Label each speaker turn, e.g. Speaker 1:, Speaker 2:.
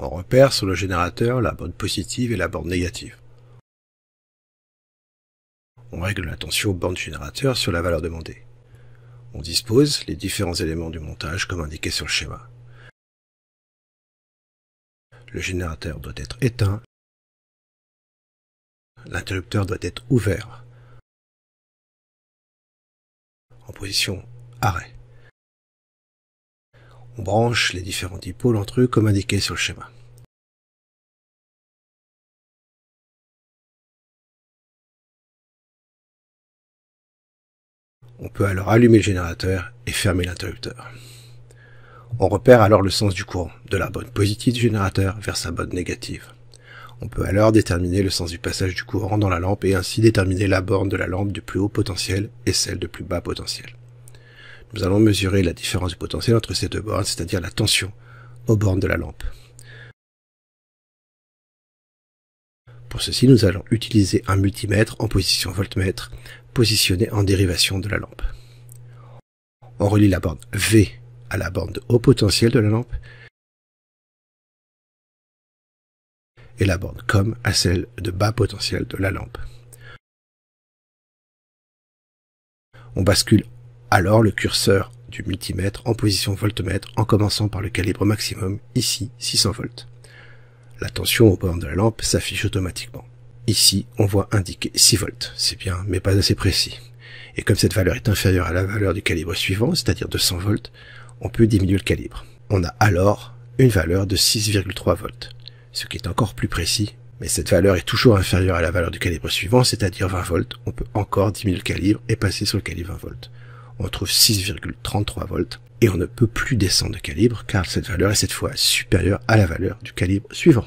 Speaker 1: On repère sur le générateur la borne positive et la borne négative. On règle la tension borne du générateur sur la valeur demandée. On dispose les différents éléments du montage comme indiqué sur le schéma. Le générateur doit être éteint. L'interrupteur doit être ouvert. En position arrêt. On branche les différents dipôles entre eux comme indiqué sur le schéma. On peut alors allumer le générateur et fermer l'interrupteur. On repère alors le sens du courant, de la borne positive du générateur vers sa borne négative. On peut alors déterminer le sens du passage du courant dans la lampe et ainsi déterminer la borne de la lampe du plus haut potentiel et celle de plus bas potentiel. Nous allons mesurer la différence du potentiel entre ces deux bornes, c'est-à-dire la tension aux bornes de la lampe. Pour ceci, nous allons utiliser un multimètre en position voltmètre, positionné en dérivation de la lampe. On relie la borne V à la borne de haut potentiel de la lampe et la borne COM à celle de bas potentiel de la lampe. On bascule alors le curseur du multimètre en position voltmètre en commençant par le calibre maximum, ici 600 volts. La tension aux bornes de la lampe s'affiche automatiquement. Ici, on voit indiquer 6 volts, c'est bien, mais pas assez précis. Et comme cette valeur est inférieure à la valeur du calibre suivant, c'est-à-dire 200 volts, on peut diminuer le calibre. On a alors une valeur de 6,3 volts, ce qui est encore plus précis, mais cette valeur est toujours inférieure à la valeur du calibre suivant, c'est-à-dire 20 volts, on peut encore diminuer le calibre et passer sur le calibre 20 volts. On trouve 6,33 volts, et on ne peut plus descendre de calibre, car cette valeur est cette fois supérieure à la valeur du calibre suivant.